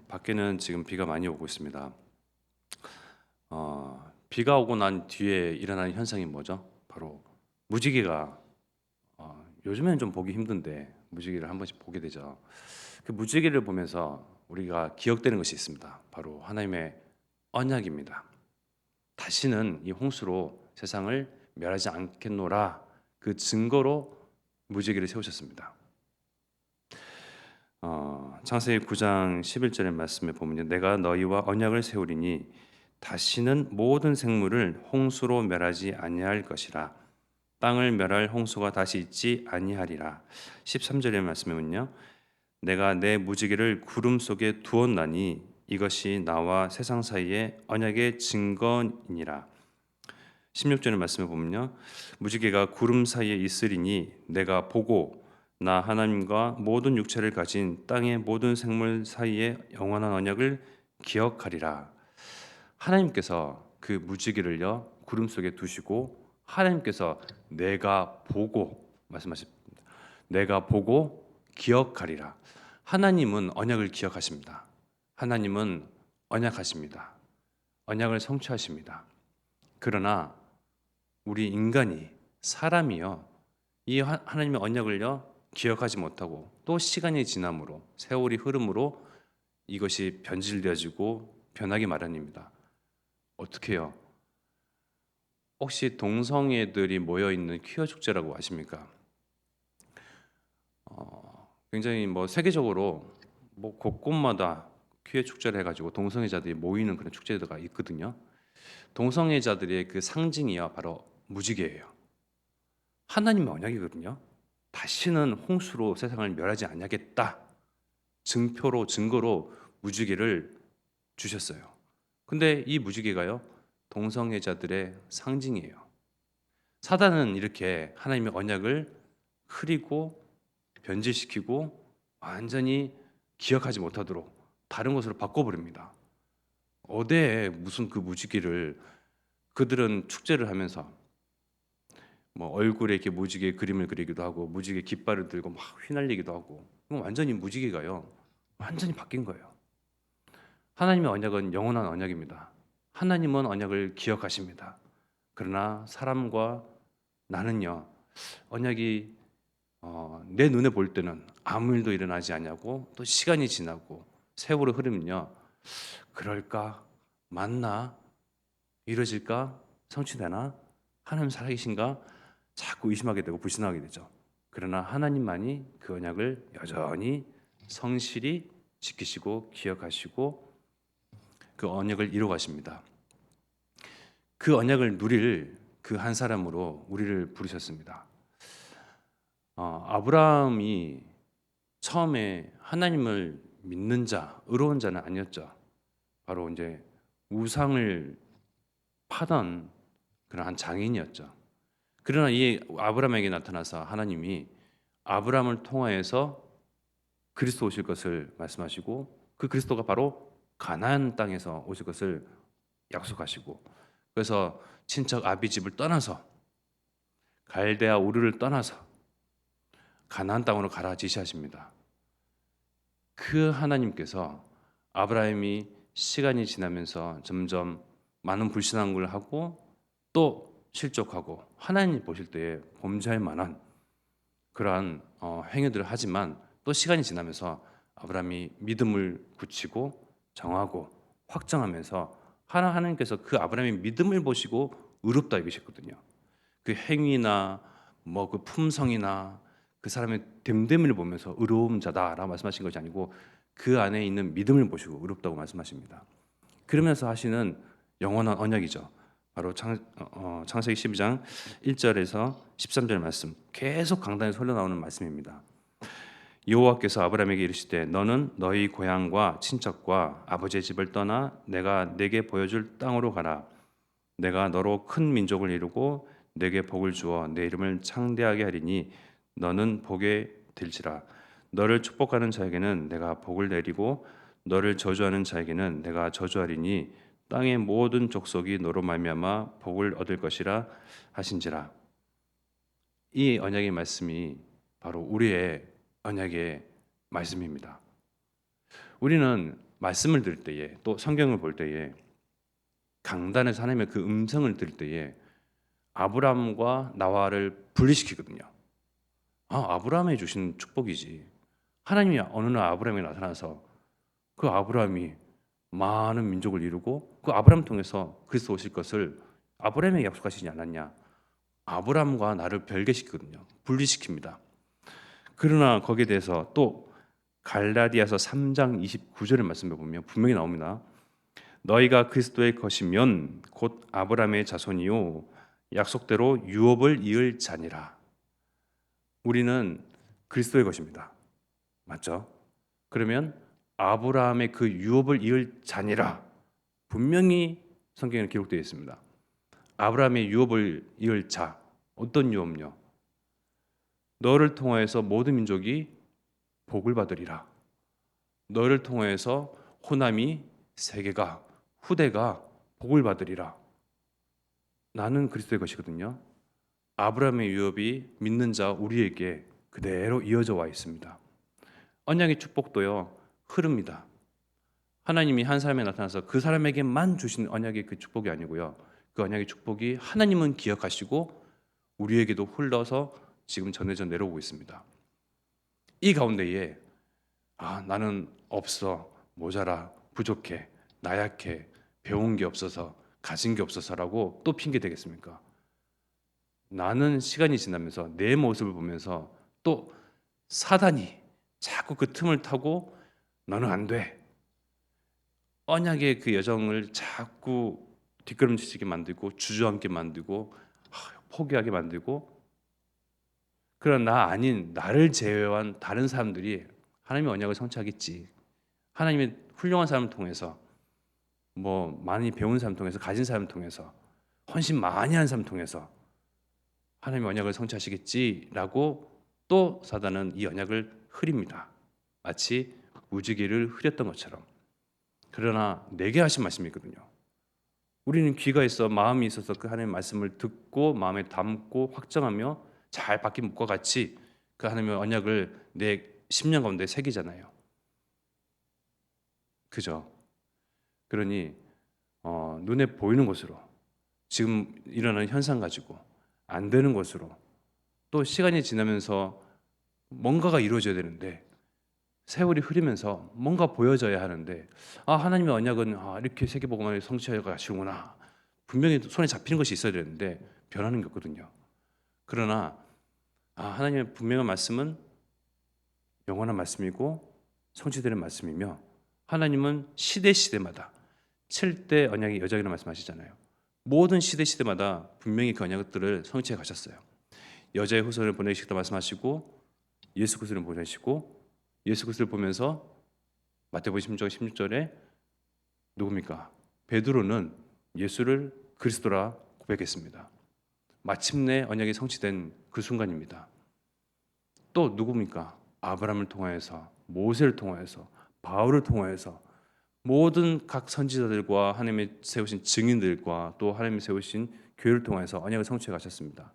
밖에는 지금 비가 많이 오고 있습니다. 비가 오고 난 뒤에 일어나는 현상이 뭐죠? 바로 무지개가 요즘에는 좀 보기 힘든데 무지개를 한 번씩 보게 되죠. 그 무지개를 보면서 우리가 기억되는 것이 있습니다. 바로 하나님의 언약입니다. 다시는 이 홍수로 세상을 멸하지 않겠노라 그 증거로 무지개를 세우셨습니다. 창세기 9장 11절의 말씀에 보면 내가 너희와 언약을 세우리니 다시는 모든 생물을 홍수로 멸하지 아니할 것이라 땅을 멸할 홍수가 다시 있지 아니하리라. 13절의 말씀에는요 내가 내 무지개를 구름 속에 두었나니 이것이 나와 세상 사이의 언약의 증거니라. 16절의 말씀에 보면요 무지개가 구름 사이에 있으리니 내가 보고 나 하나님과 모든 육체를 가진 땅의 모든 생물 사이에 영원한 언약을 기억하리라. 하나님께서 그 무지개를요 구름 속에 두시고 하나님께서 내가 보고 말씀하십니다. 내가 보고 기억하리라. 하나님은 언약을 기억하십니다. 하나님은 언약하십니다. 언약을 성취하십니다. 그러나 우리 인간이 사람이요 이 하나님의 언약을요 기억하지 못하고 또 시간이 지남으로 세월이 흐름으로 이것이 변질되어지고 변하기 마련입니다. 어떻게 해요? 혹시 동성애들이 모여 있는 퀴어 축제라고 아십니까? 굉장히 뭐 세계적으로 뭐 곳곳마다 퀴어 축제를 해가지고 동성애자들이 모이는 그런 축제가 있거든요. 동성애자들의 그 상징이요 바로 무지개예요. 하나님의 언약이거든요. 다시는 홍수로 세상을 멸하지 않겠다. 증표로 증거로 무지개를 주셨어요. 근데 이 무지개가요 동성애자들의 상징이에요. 사단은 이렇게 하나님의 언약을 흐리고 변질시키고 완전히 기억하지 못하도록 다른 것으로 바꿔버립니다. 어디에 무슨 그 무지개를 그들은 축제를 하면서 뭐 얼굴에 이렇게 무지개 그림을 그리기도 하고 무지개 깃발을 들고 막 휘날리기도 하고 완전히 무지개가요 완전히 바뀐 거예요. 하나님의 언약은 영원한 언약입니다. 하나님은 언약을 기억하십니다. 그러나 사람과 나는요 언약이 내 눈에 볼 때는 아무 일도 일어나지 않냐고 또 시간이 지나고 세월이 흐르면요 그럴까 맞나 이루어질까 성취되나 하나님 살아계신가 자꾸 의심하게 되고 불신하게 되죠. 그러나 하나님만이 그 언약을 여전히 성실히 지키시고 기억하시고 그 언약을 이루어 가십니다. 그 언약을 누릴 그 한 사람으로 우리를 부르셨습니다. 아브라함이 처음에 하나님을 믿는 자, 의로운 자는 아니었죠. 바로 이제 우상을 파던 그런 한 장인이었죠. 그러나 이 아브라함에게 나타나서 하나님이 아브라함을 통하여서 그리스도 오실 것을 말씀하시고 그 그리스도가 바로 가나안 땅에서 오실 것을 약속하시고 그래서 친척 아비 집을 떠나서 갈대아 우르를 떠나서 가나안 땅으로 가라 지시하십니다. 그 하나님께서 아브라함이 시간이 지나면서 점점 많은 불신앙을 하고 또 실족하고 하나님 보실 때에 범죄할 만한 그러한 행위들을 하지만 또 시간이 지나면서 아브라함이 믿음을 굳히고 정하고 확정하면서 하나님께서 그 아브라함의 믿음을 보시고 의롭다 여기셨거든요. 그 행위나 뭐 그 품성이나 그 사람의 됨됨이를 보면서 의로운 자다라고 말씀하신 것이 아니고 그 안에 있는 믿음을 보시고 의롭다고 말씀하십니다. 그러면서 하시는 영원한 언약이죠. 바로 창세기 12장 1절에서 13절 말씀 계속 강단에서 흘러나오는 말씀입니다. 여호와께서 아브라함에게 이르시되 너는 너희 고향과 친척과 아버지의 집을 떠나 내가 네게 보여줄 땅으로 가라. 내가 너로 큰 민족을 이루고 네게 복을 주어 내 이름을 창대하게 하리니 너는 복에 될지라. 너를 축복하는 자에게는 내가 복을 내리고 너를 저주하는 자에게는 내가 저주하리니 땅의 모든 족속이 너로 말미암아 복을 얻을 것이라 하신지라. 이 언약의 말씀이 바로 우리의 언약의 말씀입니다. 우리는 말씀을 들을 때에 또 성경을 볼 때에 강단에서 하나님의 그 음성을 들을 때에 아브라함과 나와를 분리시키거든요. 아브라함이 주신 축복이지. 하나님이 어느 날 아브라함에 나타나서 그 아브라함이 많은 민족을 이루고 그 아브라함 통해서 그리스도 오실 것을 아브라함에게 약속하시지 않았냐. 아브라함과 나를 별개시키거든요. 분리시킵니다. 그러나 거기에 대해서 또 갈라디아서 3장 29절의 말씀을 보면 분명히 나옵니다. 너희가 그리스도의 것이면 곧 아브라함의 자손이요 약속대로 유업을 이을 자니라. 우리는 그리스도의 것입니다. 맞죠? 그러면 아브라함의 그 유업을 이을 자니라 분명히 성경에 기록되어 있습니다. 아브라함의 유업을 이을 자, 어떤 유업요? 너를 통하여서 모든 민족이 복을 받으리라. 너를 통하여서 호남이 세계가 후대가 복을 받으리라. 나는 그리스도의 것이거든요. 아브라함의 유업이 믿는 자 우리에게 그대로 이어져 와 있습니다. 언약의 축복도요 흐릅니다. 하나님이 한 사람에 나타나서 그 사람에게만 주신 언약의 그 축복이 아니고요. 그 언약의 축복이 하나님은 기억하시고 우리에게도 흘러서 지금 전해져 내려오고 있습니다. 이 가운데에 나는 없어, 모자라, 부족해, 나약해, 배운 게 없어서, 가진 게 없어서라고 또 핑계 대겠습니까? 나는 시간이 지나면서 내 모습을 보면서 또 사단이 자꾸 그 틈을 타고 너는 안 돼. 언약의 그 여정을 자꾸 뒷걸음치게 만들고 주저앉게 만들고 포기하게 만들고 그런 나 아닌 나를 제외한 다른 사람들이 하나님의 언약을 성취하겠지. 하나님의 훌륭한 사람을 통해서 뭐 많이 배운 사람 통해서 가진 사람 통해서 헌신 많이 한 사람 통해서 하나님의 언약을 성취하시겠지라고 또 사단은 이 언약을 흐립니다. 마치 무지개를 흐렸던 것처럼. 그러나 내게 하신 말씀이 있거든요. 우리는 귀가 있어 마음이 있어서 그 하나님의 말씀을 듣고 마음에 담고 확정하며 잘 박힌 묵과 같이 그 하나님의 언약을 내 심령 가운데 새기잖아요. 그죠? 그러니 눈에 보이는 것으로 지금 일어나는 현상 가지고 안 되는 것으로 또 시간이 지나면서 뭔가가 이루어져야 되는데 세월이 흐르면서 뭔가 보여져야 하는데 하나님의 언약은 이렇게 세계복음을 성취하여 가시구나. 분명히 손에 잡히는 것이 있어야 되는데 변하는 게 없거든요. 그러나 하나님의 분명한 말씀은 영원한 말씀이고 성취되는 말씀이며 하나님은 시대마다 7대 언약의 여정이라는 말씀하시잖아요. 모든 시대마다 분명히 그 언약들을 성취해 가셨어요. 여자의 후손을 보내시겠다 말씀하시고 예수 그리스도를 보내시고 예수 그리스도를 보면서 마태복음 16장 16절에 누굽니까? 베드로는 예수를 그리스도라 고백했습니다. 마침내 언약이 성취된 그 순간입니다. 또 누굽니까? 아브라함을 통하여서 모세를 통하여서 바울을 통하여서 모든 각 선지자들과 하나님의 세우신 증인들과 또 하나님이 세우신 교회를 통해서 언약을 성취해 가셨습니다.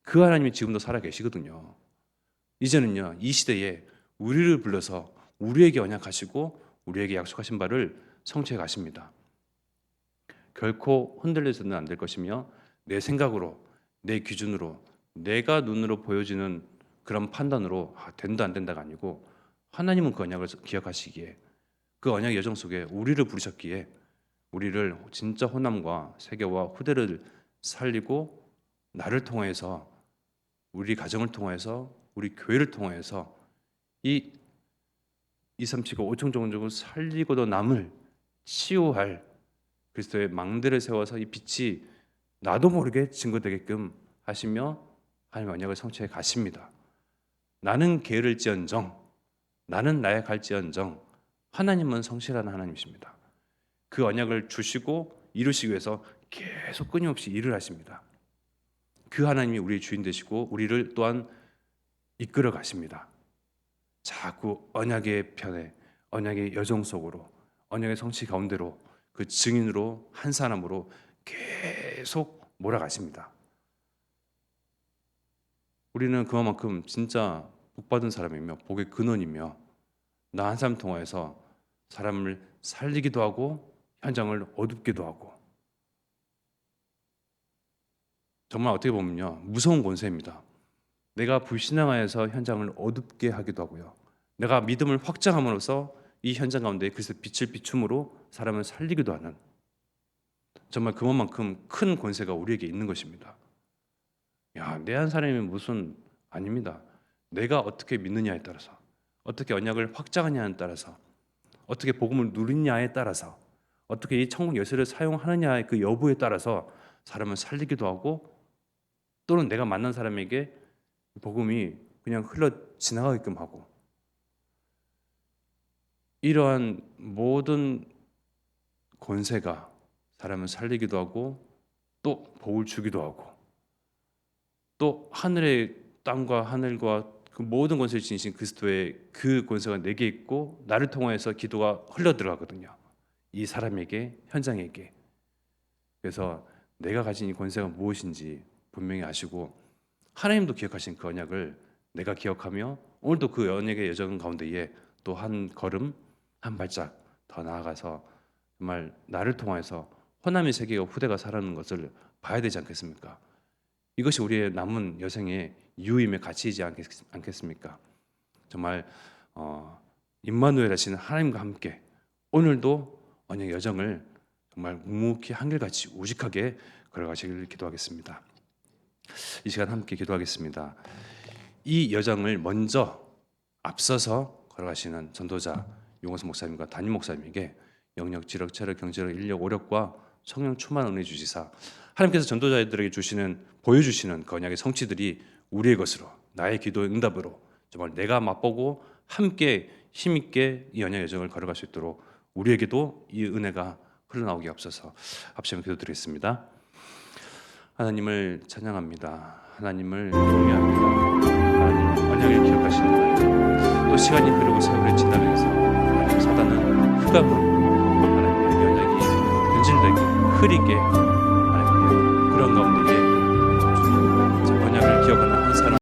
그 하나님이 지금도 살아 계시거든요. 이제는요 이 시대에 우리를 불러서 우리에게 언약하시고 우리에게 약속하신 바를 성취해 가십니다. 결코 흔들려서는 안 될 것이며 내 생각으로 내 기준으로 내가 눈으로 보여지는 그런 판단으로 된다 안 된다가 아니고 하나님은 그 언약을 기억하시기에 그 언약 여정 속에 우리를 부르셨기에 우리를 진짜 호남과 세계와 후대를 살리고 나를 통해서 우리 가정을 통해서 우리 교회를 통해서 이 237과 5천 종족을 살리고도 남을 치유할 그리스도의 망대를 세워서 이 빛이 나도 모르게 증거되게끔 하시며 하나님의 언약을 성취해 가십니다. 나는 게으를지언정 나는 나약할지언정 하나님은 성실한 하나님이십니다. 그 언약을 주시고 이루시기 위해서 계속 끊임없이 일을 하십니다. 그 하나님이 우리의 주인 되시고 우리를 또한 이끌어 가십니다. 자꾸 언약의 편에 언약의 여정 속으로 언약의 성취 가운데로 그 증인으로 한 사람으로 계속 몰아가십니다. 우리는 그만큼 진짜 복받은 사람이며 복의 근원이며 나 한 사람 통하여서 사람을 살리기도 하고 현장을 어둡기도 하고, 정말 어떻게 보면요, 무서운 권세입니다. 내가 불신앙하여서 현장을 어둡게 하기도 하고요, 내가 믿음을 확장함으로써 이 현장 가운데 그리스도의 빛을 비춤으로 사람을 살리기도 하는, 정말 그것만큼 큰 권세가 우리에게 있는 것입니다. 야, 내 한 사람이 무슨, 아닙니다. 내가 어떻게 믿느냐에 따라서, 어떻게 언약을 확장하냐에 따라서, 어떻게 복음을 누리냐에 따라서, 어떻게 이 천국 열쇠를 사용하느냐의 그 여부에 따라서 사람을 살리기도 하고, 또는 내가 만난 사람에게 복음이 그냥 흘러 지나가게끔 하고, 이러한 모든 권세가 사람을 살리기도 하고 또 복을 주기도 하고, 또 하늘의 땅과 하늘과 그 모든 권세를 지니신 그리스도의 그 권세가 내게 있고 나를 통하여서 기도가 흘러 들어가거든요, 이 사람에게, 현장에게. 그래서 내가 가진 이 권세가 무엇인지 분명히 아시고, 하나님도 기억하신 그 언약을 내가 기억하며 오늘도 그 언약의 여정 가운데에 또 한 걸음 한 발짝 더 나아가서 정말 나를 통하여서 호남의 세계가 후대가 살아가는 것을 봐야 되지 않겠습니까? 이것이 우리의 남은 여생의 유임의 가치이지 않겠습니까? 정말 임마누엘 하시는 하나님과 함께 오늘도 언약 여정을 정말 묵묵히 한결같이 우직하게 걸어가시기를 기도하겠습니다. 이 시간 함께 기도하겠습니다. 이 여정을 먼저 앞서서 걸어가시는 전도자 용호선 목사님과 담임 목사님에게 영역, 지력, 체력, 경제력, 인력, 오력과 성령 충만 은혜 주시사 하나님께서 전도자들에게 보여주시는 그 언약의 성취들이 우리의 것으로, 나의 기도의 응답으로 정말 내가 맛보고 함께 힘있게 이 언약 여정을 걸어갈 수 있도록 우리에게도 이 은혜가 흘러나오게 앞서서 합심해 기도드리겠습니다. 하나님을 찬양합니다. 하나님을 경외합니다. 하나님 언약을 기억하시는 하나님, 또 시간이 흐르고 세월이 지나면서 하나님, 사단은 흑암으로 하나님의 언약이 변질되게 흐리게 하나님의 그런 가운데에 언약을 기억하는 한 사람